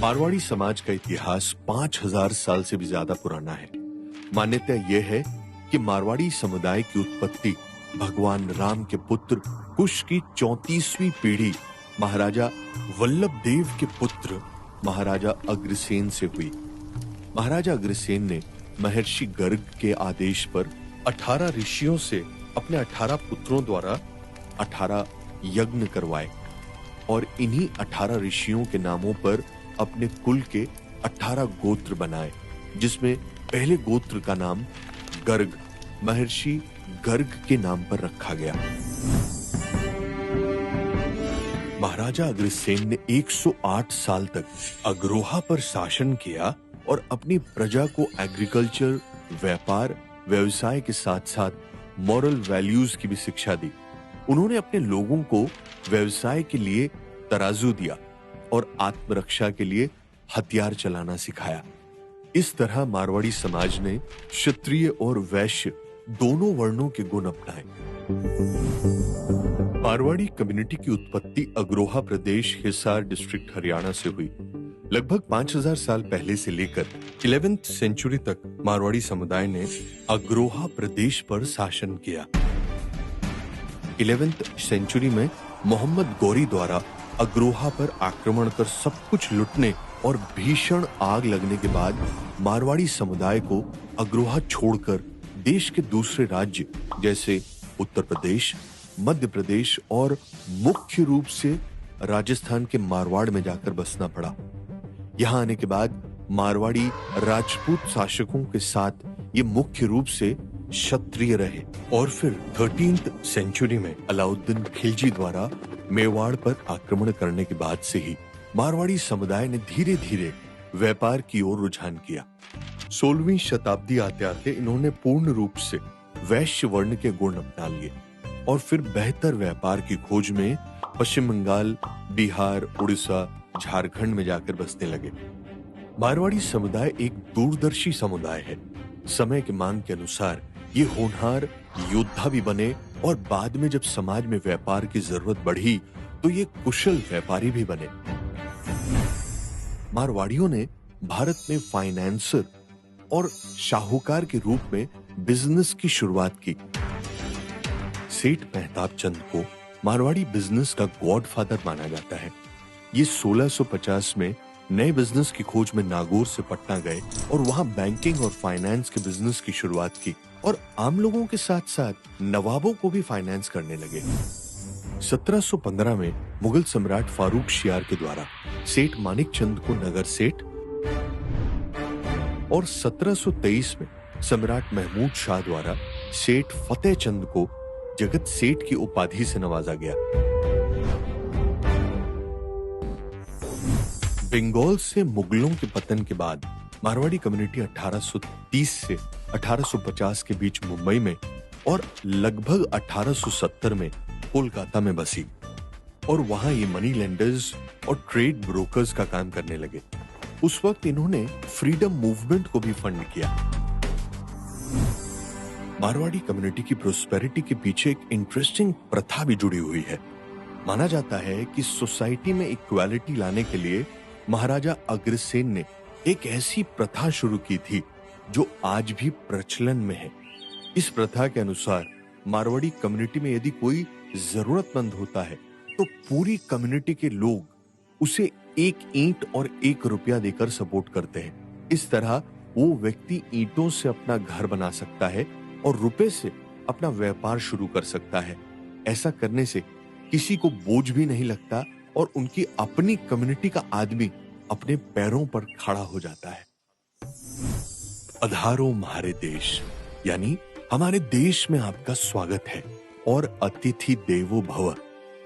मारवाड़ी समाज का इतिहास 5000 साल से भी ज्यादा पुराना है। मान्यता यह है कि मारवाड़ी समुदाय की उत्पत्ति भगवान राम के पुत्र कुश की 34वीं पीढ़ी महाराजा वल्लभ देव के पुत्र महाराजा अग्रसेन से हुई। महाराजा अग्रसेन ने महर्षि गर्ग के आदेश पर 18 ऋषियों से अपने 18 पुत्रों द्वारा 18 यज्ञ करवाए और इन्हीं 18 ऋषियों के नामों पर अपने कुल के 18 गोत्र बनाए, जिसमें पहले गोत्र का नाम गर्ग महर्षि गर्ग के नाम पर रखा गया। महाराजा अग्रसेन ने 108 साल तक अग्रोहा पर शासन किया और अपनी प्रजा को एग्रीकल्चर, व्यापार, व्यवसाय के साथ साथ मॉरल वैल्यूज की भी शिक्षा दी। उन्होंने अपने लोगों को व्यवसाय के लिए तराजू दिया और आत्मरक्षा के लिए हथियार चलाना सिखाया। इस तरह मारवाड़ी समाज ने क्षत्रिय और वैश्य दोनों वर्णों के गुण अपनाए। मारवाड़ी कम्युनिटी की उत्पत्ति अग्रोहा प्रदेश, हिसार डिस्ट्रिक्ट, हरियाणा से हुई। लगभग 5000 साल पहले से लेकर 11वीं सेंचुरी तक मारवाड़ी समुदाय ने अग्रोहा प्रदेश पर शासन किया। 11वीं सेंचुरी में मोहम्मद गौरी द्वारा अग्रोहा पर आक्रमण कर सब कुछ लूटने और भीषण आग लगने के बाद मारवाड़ी समुदाय को अग्रोहा छोड़कर देश के दूसरे राज्य जैसे उत्तर प्रदेश, मध्य प्रदेश और मुख्य रूप से राजस्थान के मारवाड़ में जाकर बसना पड़ा। यहाँ आने के बाद मारवाड़ी राजपूत शासकों के साथ ये मुख्य रूप से क्षत्रिय रहे और फिर 13वीं सेंचुरी में अलाउद्दीन खिलजी द्वारा मेवाड़ पर आक्रमण करने के बाद से ही मारवाड़ी समुदाय ने धीरे धीरे व्यापार की ओर रुझान किया। 16वीं शताब्दी आते आते इन्होंने पूर्ण रूप से वैश्य वर्ण के गुण अपना लिए और फिर बेहतर व्यापार की खोज में पश्चिम बंगाल, बिहार, उड़ीसा, झारखंड में जाकर बसने लगे। मारवाड़ी समुदाय एक दूरदर्शी समुदाय है। समय की मांग के अनुसार ये होनहार योद्धा भी बने और बाद में जब समाज में व्यापार की जरूरत बढ़ी तो ये कुशल व्यापारी भी बने। मारवाड़ियों ने भारत में फाइनेंसर और शाहूकार के रूप में बिजनेस की शुरुआत की। सेठ मेहताब चंद को मारवाड़ी बिजनेस का गॉडफादर माना जाता है। ये 1650 में नए बिजनेस की खोज में नागौर से पटना गए और वहां बैंकिंग और फाइनेंस के बिजनेस की शुरुआत की और आम लोगों के साथ साथ नवाबों को भी फाइनेंस करने लगे। 1715 में मुगल सम्राट फारूक शियार के द्वारा सेठ मानिक चंद को नगर सेठ और 1723 में सम्राट महमूद शाह द्वारा सेठ फतेह चंद को जगत सेठ की उपाधि से नवाजा गया। बंगाल से मुगलों के पतन के बाद मारवाड़ी कम्युनिटी 1830 से 1850 के बीच मुंबई में और लगभग 1870 में कोलकाता में बसी और वहां ये मनी लेंडर्स और ट्रेड ब्रोकर्स का काम करने लगे। उस वक्त इन्होंने फ्रीडम मूवमेंट को भी फंड किया। मारवाड़ी कम्युनिटी की प्रोस्पेरिटी के पीछे एक इंटरेस्टिंग प्रथा भी जुड़ी हुई है। माना जाता है कि सोसाइटी में इक्वालिटी लाने के लिए महाराजा अग्रसेन ने एक ऐसी प्रथा शुरू की थी जो आज भी प्रचलन में है। इस प्रथा के अनुसार मारवाड़ी कम्युनिटी में यदि कोई जरूरतमंद होता है तो पूरी कम्युनिटी के लोग उसे 1 ईंट और 1 रुपया देकर सपोर्ट करते हैं। इस तरह वो व्यक्ति ईंटों से अपना घर बना सकता है और रुपए से अपना व्यापार शुरू कर सकता है। ऐसा करने से किसी को बोझ भी नहीं लगता और उनकी अपनी कम्युनिटी का आदमी अपने पैरों पर खड़ा हो जाता है। पधारो म्हारे देश, यानी हमारे देश में आपका स्वागत है और अतिथि देवो भव,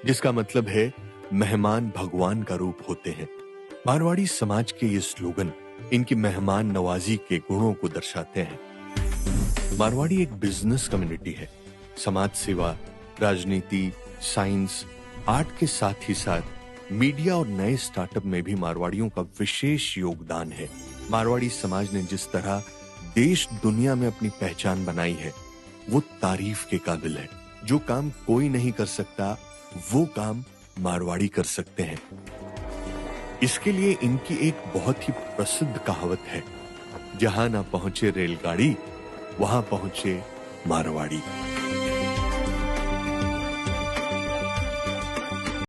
जिसका मतलब है मेहमान भगवान का रूप होते हैं। मारवाड़ी समाज के ये स्लोगन इनकी मेहमान नवाजी के गुणों को दर्शाते हैं। मारवाड़ी एक बिजनेस कम्युनिटी है। समाज सेवा, राजनीति, साइंस, आर्ट के साथ ही साथ मीडिया और नए स्टार्टअप में भी मारवाड़ियों का विशेष योगदान है। मारवाड़ी समाज ने जिस तरह देश दुनिया में अपनी पहचान बनाई है वो तारीफ के काबिल है। जो काम कोई नहीं कर सकता वो काम मारवाड़ी कर सकते हैं। इसके लिए इनकी एक बहुत ही प्रसिद्ध कहावत है, जहां ना पहुंचे रेलगाड़ी वहां पहुंचे मारवाड़ी।